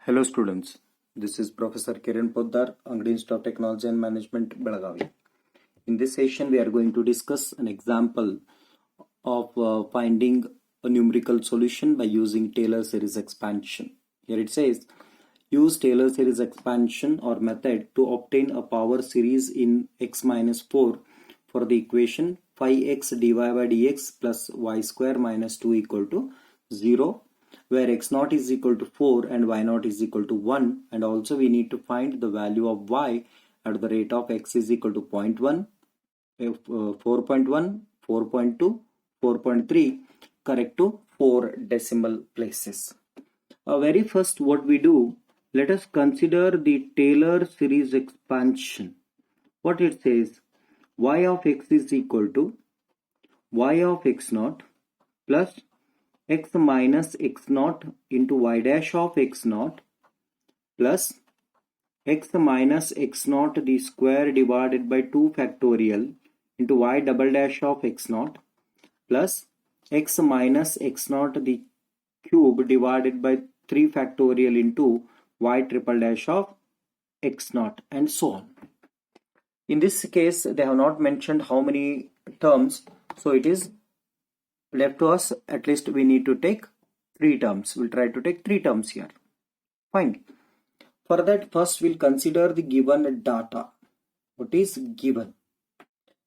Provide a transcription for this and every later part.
Hello students, this is Professor Kiran Poddar, Angadi Institute of Technology and Management, Belagavi. In this session, we are going to discuss an example of finding a numerical solution by using Taylor series expansion. Here it says, use Taylor series expansion or method to obtain a power series in x minus 4 for the equation 5x dy by dx plus y square minus 2 equal to 0, where x naught is equal to 4 and y naught is equal to 1, and also we need to find the value of y at the rate of x is equal to 0.1, 4.1, 4.2, 4.3, correct to 4 decimal places. Very first, what we do, let us consider the Taylor series expansion. What it says, y of x is equal to y of x naught plus x minus x naught into y dash of x naught plus x minus x naught the square divided by 2 factorial into y double dash of x naught plus x minus x naught the cube divided by 3 factorial into y triple dash of x naught, and so on. In this case, they have not mentioned how many terms, so it is left to us. At least we need to take 3 terms. We'll try to take 3 terms here. Fine. For that, first we'll consider the given data. What is given?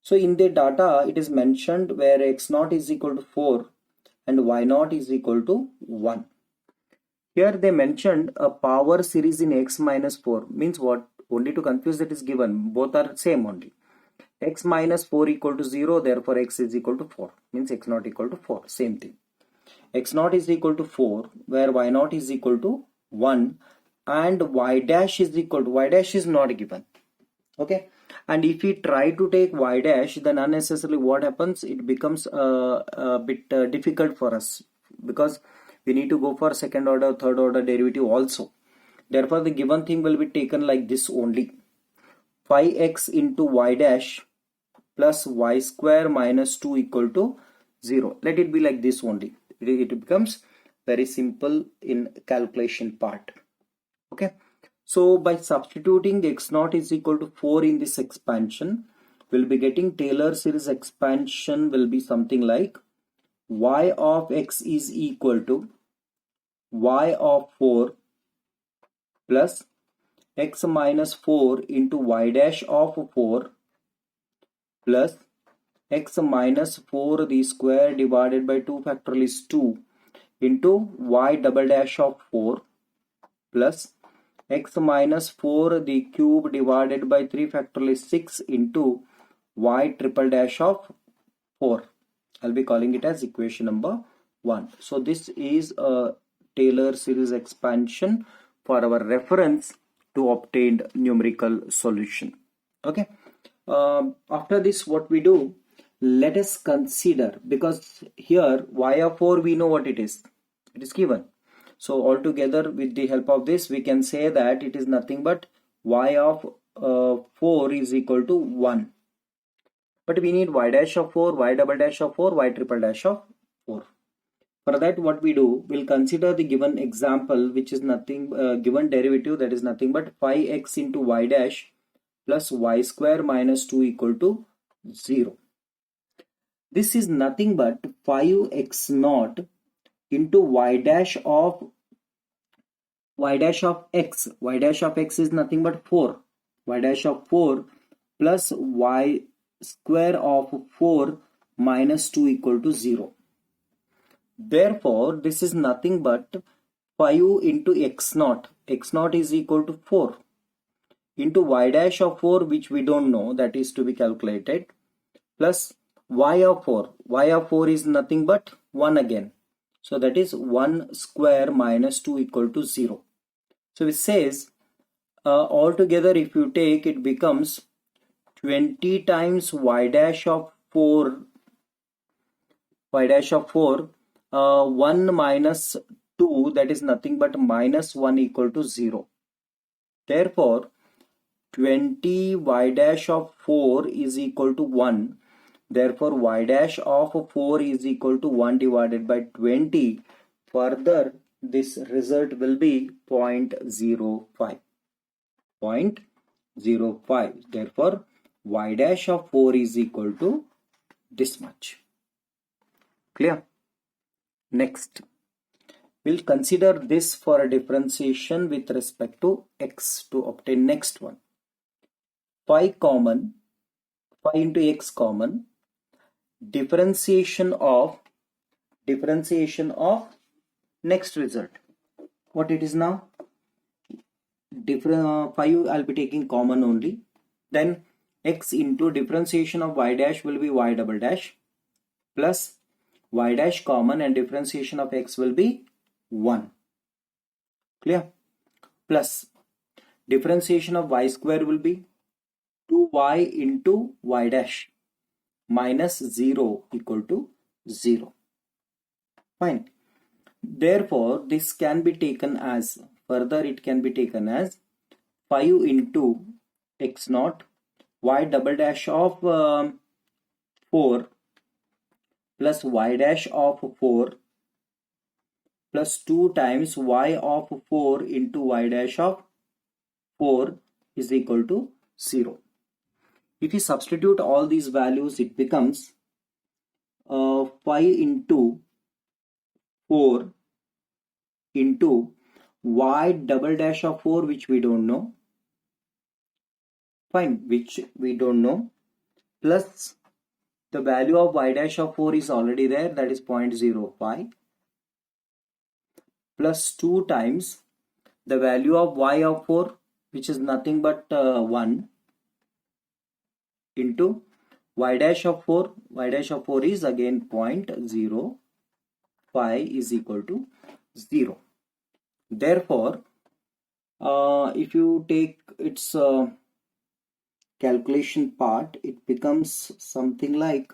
So in the data, it is mentioned where x naught is equal to 4 and y naught is equal to 1. Here they mentioned a power series in x minus 4. Means what? Only to confuse, that is given. Both are same only. X minus 4 equal to 0, therefore x is equal to 4. Means x naught equal to 4. Same thing. X naught is equal to 4, where y naught is equal to 1, and y dash is equal to, y dash is not given. Okay. And if we try to take y dash, then unnecessarily what happens? It becomes a bit difficult for us, because we need to go for second order, third order derivative also. Therefore, the given thing will be taken like this only. 5x into y dash plus y square minus 2 equal to 0. Let it be like this only. It becomes very simple in calculation part. Okay. So by substituting x naught is equal to 4 in this expansion, we'll be getting Taylor series expansion will be something like y of x is equal to y of 4 plus x minus 4 into y dash of 4 plus x minus 4 the square divided by 2 factorial is 2 into y double dash of 4 plus x minus 4 the cube divided by 3 factorial is 6 into y triple dash of 4. I'll be calling it as equation number 1. So this is a Taylor series expansion for our reference to obtain numerical solution. Okay. After this, what we do, let us consider, because here y of 4 we know what it is. It is given. So altogether, with the help of this, we can say that it is nothing but y of 4 is equal to 1. But we need y dash of 4, y double dash of 4, y triple dash of 4. For that, what we do, we'll consider the given example, which is nothing, given derivative, that is nothing but 5x into y dash plus y square minus 2 equal to 0. This is nothing but 5x naught into y dash of x. Y dash of x is nothing but 4. Y dash of 4 plus y square of 4 minus 2 equal to 0. Therefore, this is nothing but 5 into x naught. X naught is equal to 4 into y dash of 4, which we don't know, that is to be calculated, plus y of 4. Y of 4 is nothing but 1 again. So that is 1 square minus 2 equal to 0. So it says altogether, if you take, it becomes 20 times y dash of 4, 1 minus 2, that is nothing but minus 1 equal to 0. Therefore, 20 y dash of 4 is equal to 1. Therefore, y dash of 4 is equal to 1 divided by 20. Further, this result will be 0.05. 0.05. Therefore, y dash of 4 is equal to this much. Clear? Next, we'll consider this for a differentiation with respect to x to obtain next one. Phi into x common, differentiation of next result. What it is now? Phi I'll be taking common only. Then x into differentiation of y dash will be y double dash plus y dash common and differentiation of x will be 1. Clear? Plus differentiation of y square will be 2y into y dash minus 0 equal to 0. Fine. Therefore, this can be taken as, further it can be taken as 5 into x naught y double dash of 4 plus y dash of 4 plus 2 times y of 4 into y dash of 4 is equal to 0. If you substitute all these values, it becomes 5 into 4 into y double dash of 4, which we don't know. Fine, which we don't know, plus the value of y dash of 4 is already there, that is 0.05, plus 2 times the value of y of 4, which is nothing but 1, into y dash of 4. Y dash of 4 is again 0.05 is equal to 0. Therefore, if you take its calculation part, it becomes something like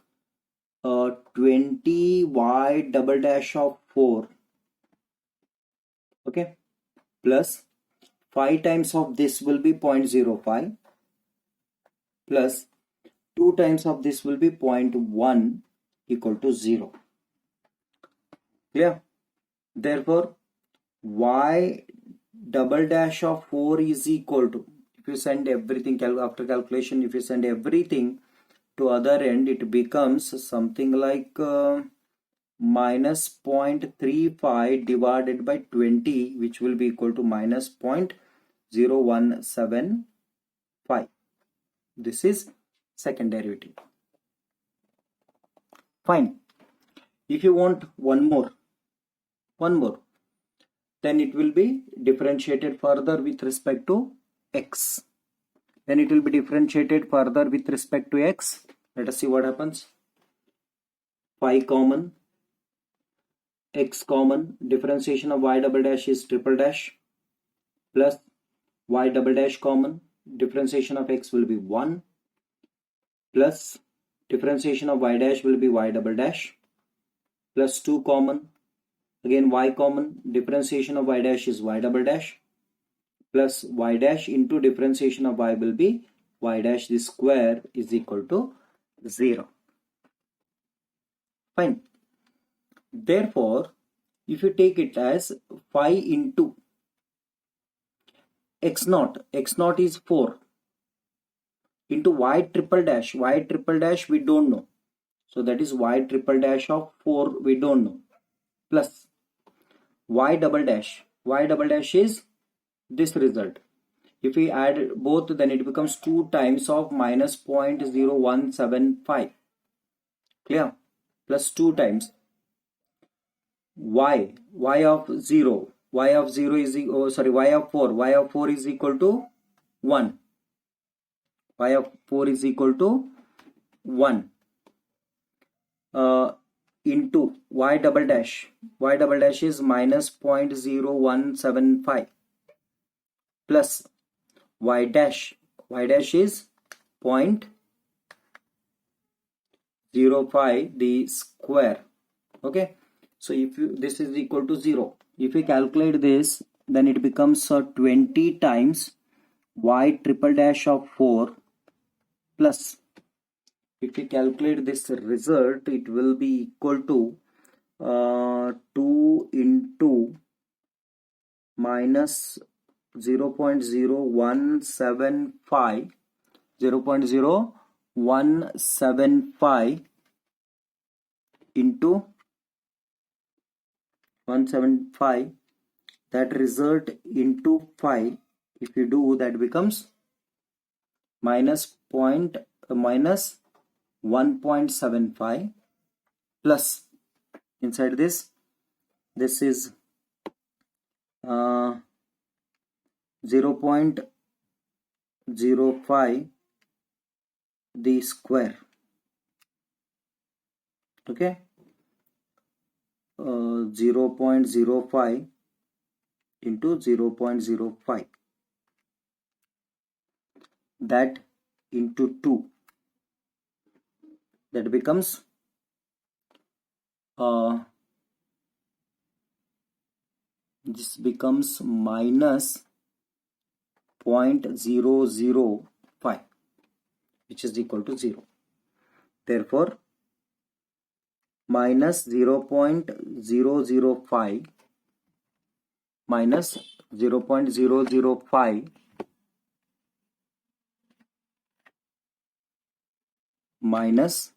20 y double dash of 4, okay, plus 5 times of this will be 0.05 plus 2 times of this will be 0.1 equal to 0. Clear? Therefore, y double dash of 4 is equal to, if you send everything after calculation, if you send everything to other end, it becomes something like minus 0.35 divided by 20, which will be equal to minus 0.0175. This is second derivative. Fine. If you want one more, then it will be differentiated further with respect to x. Then it will be differentiated further with respect to x. Let us see what happens. Phi common, x common, differentiation of y double dash is triple dash, plus y double dash common, differentiation of x will be 1, plus differentiation of y dash will be y double dash, plus 2 common, again y common, differentiation of y dash is y double dash, plus y dash into differentiation of y will be y dash the square is equal to 0. Fine. Therefore, if you take it as 5 into x naught is 4 into y triple dash we don't know, so that is y triple dash of 4 we don't know, plus y double dash is this result. If we add both, then it becomes 2 times of minus 0.0175. Clear? Plus 2 times y of 0 is y of 4 is equal to 1. Y of 4 is equal to 1 into y double dash is minus 0.0175 plus y dash is 0.05 the square. Okay, so if you, this is equal to 0, if we calculate this, then it becomes 20 times y triple dash of 4 plus, if we calculate this result, it will be equal to 2 into minus 0.0175 into 175, that result into 5, if you do, that becomes minus 1.75 plus inside this is 0.05 the square. Okay, 0.05 into 0.05, that into 2, that becomes this becomes minus 0.005, which is equal to 0. Therefore, minus 0.005 minus 0.005 minus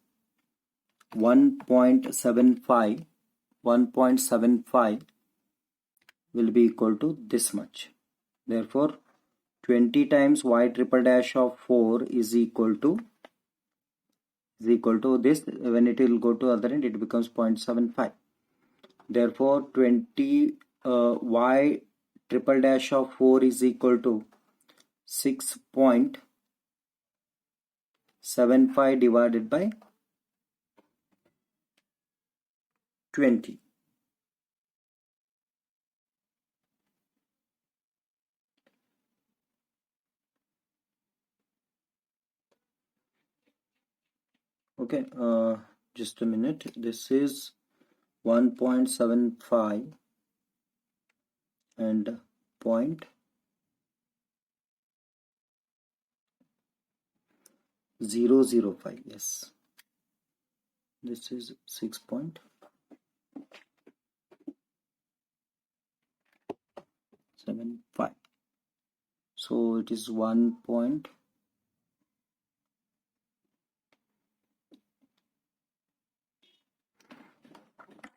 1.75 will be equal to this much. Therefore, 20 times y triple dash of 4 is equal to this. When it will go to other end, it becomes 0.75. Therefore, 20 y triple dash of 4 is equal to 6.75 divided by 20. Okay, just a minute. This is 1.75 and 0.005. Yes, this is 6.75. So it is 1.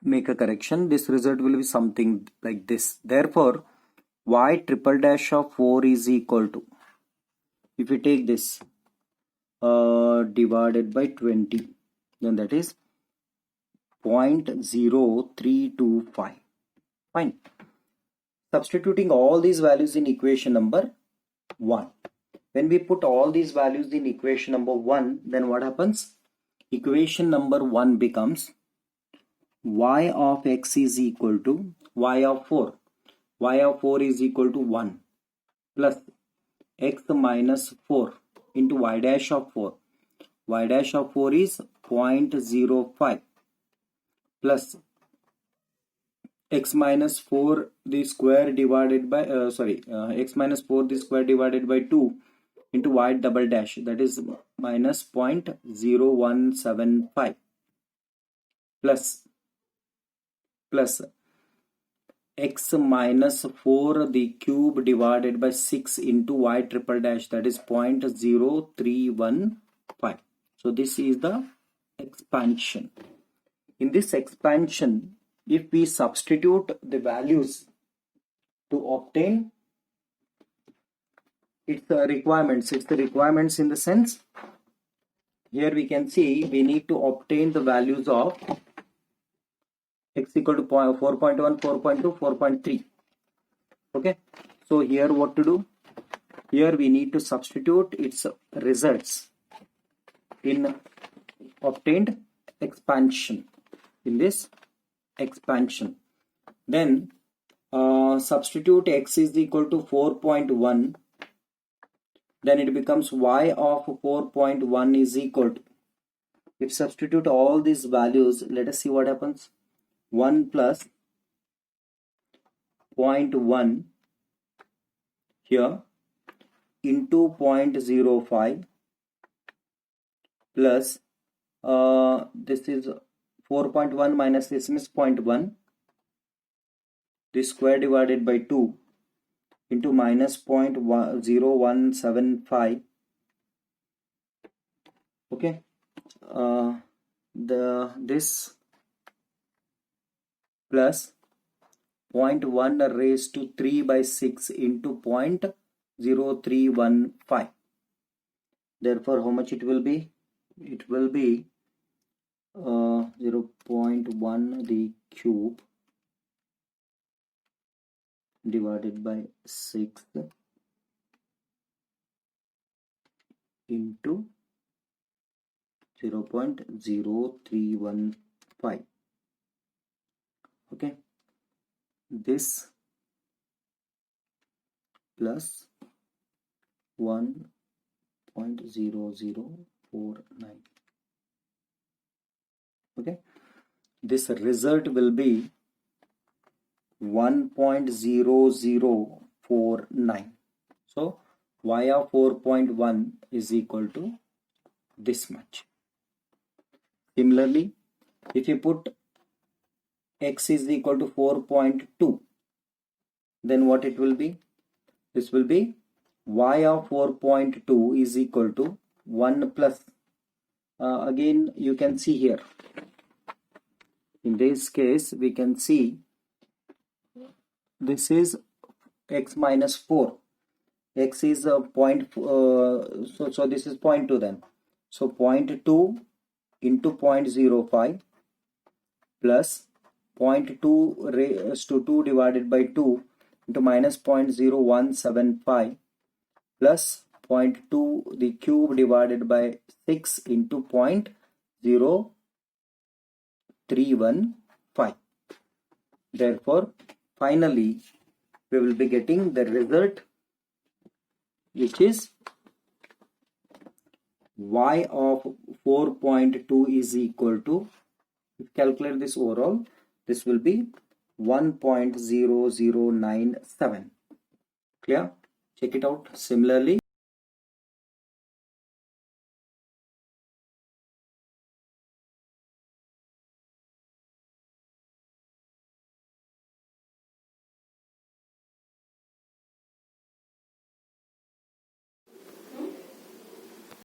Make a correction. This result will be something like this. Therefore, y triple dash of 4 is equal to, if you take this divided by 20, then that is 0.0325. Fine. Substituting all these values in equation number 1. When we put all these values in equation number 1, then what happens? Equation number 1 becomes y of x is equal to y of 4. Y of 4 is equal to 1 plus x minus 4 into y dash of 4. Y dash of 4 is 0.05 plus x minus 4 the square divided by x minus 4 the square divided by 2 into y double dash, that is minus 0.0175 plus x minus 4 the cube divided by 6 into y triple dash, that is 0.0315. So this is the expansion. In this expansion, if we substitute the values to obtain its requirements, the requirements in the sense, here we can see we need to obtain the values of x equal to 4.1, 4.2, 4.3. Okay, so here what to do? Here we need to substitute its results in obtained expansion, in this expansion. Then substitute x is equal to 4.1, then it becomes y of 4.1 is equal to, if substitute all these values, let us see what happens. 1 plus 0.1 here into 0.05 plus this is 4.1 minus this is 0.1, this square divided by 2 into minus 0.0175. Okay, this plus 0.1 raised to 3 by 6 into 0.0315. Therefore, how much it will be? It will be 0.1 the cube divided by 6 into 0.0315. Okay, this plus 1.0049. Okay, this result will be 1.0049. So y of 4.1 is equal to this much. Similarly, if you put x is equal to 4.2, then what it will be? This will be y of 4.2 is equal to 1 plus, again you can see here, in this case we can see this is x minus 4, x is a point, so this is 0.2 then, so 0.2 into 0.05 plus 0.2 raised to 2 divided by 2 into minus 0.0175 plus 0.2 the cube divided by 6 into 0.0315. Therefore, finally, we will be getting the result, which is y of 4.2 is equal to, if you calculate this overall, this will be 1.0097. Clear? Check it out. Similarly,